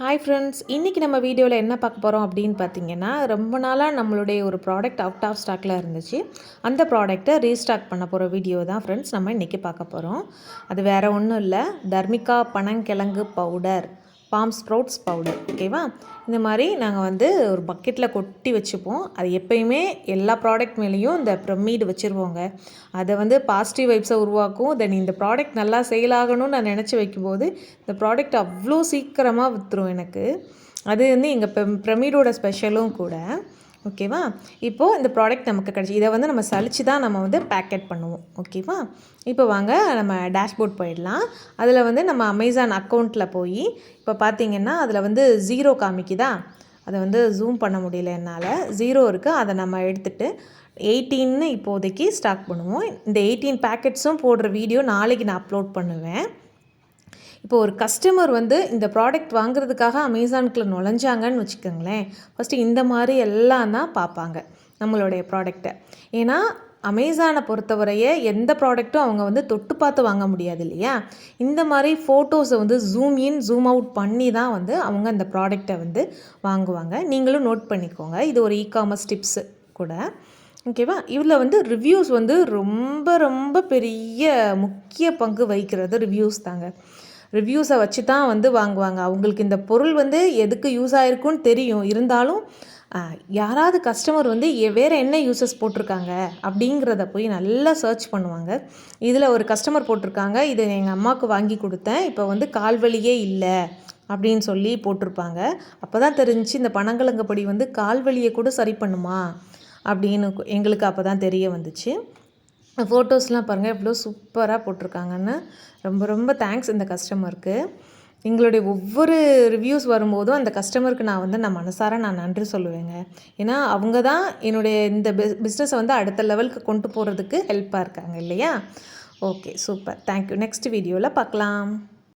Hi friends, இன்றைக்கி நம்ம வீடியோவில் என்ன பார்க்க போகிறோம் அப்படின்னு பார்த்தீங்கன்னா, ரொம்ப நாளாக நம்மளுடைய ஒரு ப்ராடக்ட் அவுட் ஆஃப் ஸ்டாக்கில் இருந்துச்சு. அந்த ப்ராடக்ட்டை ரீஸ்டாக் பண்ண போகிற வீடியோ தான் ஃப்ரெண்ட்ஸ் நம்ம இன்றைக்கி பார்க்க போகிறோம். அது வேறு ஒன்றும் இல்லை, தர்மிகா பனங்கிழங்கு பவுடர், பாம் ஸ்ப்ரவுட்ஸ் பவுடர். ஓகேவா? இந்த மாதிரி நாங்கள் வந்து ஒரு பக்கெட்டில் கொட்டி வச்சுப்போம். அது எப்பயுமே எல்லா ப்ராடக்ட் மேலேயும் இந்த பிரமிடு வச்சுருவோங்க. அதை வந்து பாசிட்டிவ் வைப்ஸை உருவாக்கும். தென் இந்த ப்ராடக்ட் நல்லா சேல் ஆகணும்னு நான் நினச்சி வைக்கும்போது இந்த ப்ராடக்ட் அவ்வளோ சீக்கிரமாக விற்றுரும் எனக்கு. அது வந்து எங்கள் பிரமிடோட ஸ்பெஷலும் கூட. ஓகேவா? இப்போது இந்த ப்ராடக்ட் நமக்கு கிடச்சி இதை வந்து நம்ம சலித்து தான் நம்ம வந்து பேக்கெட் பண்ணுவோம். ஓகேவா? இப்போ வாங்க நம்ம டேஷ்போர்ட் போயிடலாம். அதில் வந்து நம்ம அமேசான் அக்கௌண்ட்டில் போய் இப்போ பார்த்திங்கன்னா அதில் வந்து 0 காமிக்குதா, அதை வந்து ஜூம் பண்ண முடியல என்னால். 0 இருக்குது. அதை நம்ம எடுத்துகிட்டு 18ன்னு இப்போதைக்கு ஸ்டார்ட் பண்ணுவோம். இந்த 18 பேக்கெட்ஸும் போடுற வீடியோ நாளைக்கு நான் அப்லோட் பண்ணுவேன். இப்போ ஒரு கஸ்டமர் வந்து இந்த ப்ராடக்ட் வாங்குறதுக்காக அமேசானுக்குள்ளே நுழைஞ்சாங்கன்னு வச்சுக்கோங்களேன், ஃபஸ்ட்டு இந்த மாதிரி எல்லாம் தான் பார்ப்பாங்க நம்மளுடைய ப்ராடக்டை. ஏன்னா அமேசானை பொறுத்தவரையே எந்த ப்ராடக்ட்டும் அவங்க வந்து தொட்டு பார்த்து வாங்க முடியாது இல்லையா? இந்த மாதிரி ஃபோட்டோஸை வந்து ஜூம் இன் ஜூம் அவுட் பண்ணி தான் வந்து அவங்க அந்த ப்ராடக்டை வந்து வாங்குவாங்க. நீங்களும் நோட் பண்ணிக்கோங்க, இது ஒரு இ-காமர்ஸ் டிப்ஸு கூட. ஓகேவா? இதில் வந்து ரிவ்யூஸ் வந்து ரொம்ப ரொம்ப பெரிய முக்கிய பங்கு வகிக்கிறது ரிவ்யூஸ் தாங்க. ரிவ்யூஸை வச்சு தான் வந்து வாங்குவாங்க. அவங்களுக்கு இந்த பொருள் வந்து எதுக்கு யூஸ் ஆகிருக்குன்னு தெரியும். இருந்தாலும் யாராவது கஸ்டமர் வந்து வேறு என்ன யூசஸ் போட்டிருக்காங்க அப்படிங்கிறத போய் நல்லா சர்ச் பண்ணுவாங்க. இதில் ஒரு கஸ்டமர் போட்டிருக்காங்க, இதை எங்கள் அம்மாவுக்கு வாங்கி கொடுத்தேன், இப்போ வந்து கால்வலியே இல்லை அப்படின்னு சொல்லி போட்டிருப்பாங்க. அப்போ தான் தெரிஞ்சிச்சு இந்த பனங்கிழங்கு பொடி வந்து கால்வலியை கூட சரி பண்ணுமா அப்படின்னு எங்களுக்கு அப்போ தான் தெரிய வந்துச்சு. ஃபோட்டோஸ்லாம் பாருங்கள் எவ்வளோ சூப்பராக போட்டிருக்காங்கன்னு. ரொம்ப ரொம்ப தேங்க்ஸ் இந்த கஸ்டமருக்கு. எங்களுடைய ஒவ்வொரு ரிவ்யூஸ் வரும்போதும் அந்த கஸ்டமருக்கு நான் மனசார நன்றி சொல்லுவேங்க. ஏன்னா அவங்க தான் என்னுடைய இந்த பிஸ்னஸை வந்து அடுத்த லெவலுக்கு கொண்டு போகிறதுக்கு ஹெல்ப்பாக இருக்காங்க இல்லையா? Okay, super, thank you. நெக்ஸ்ட் வீடியோவில் பார்க்கலாம்.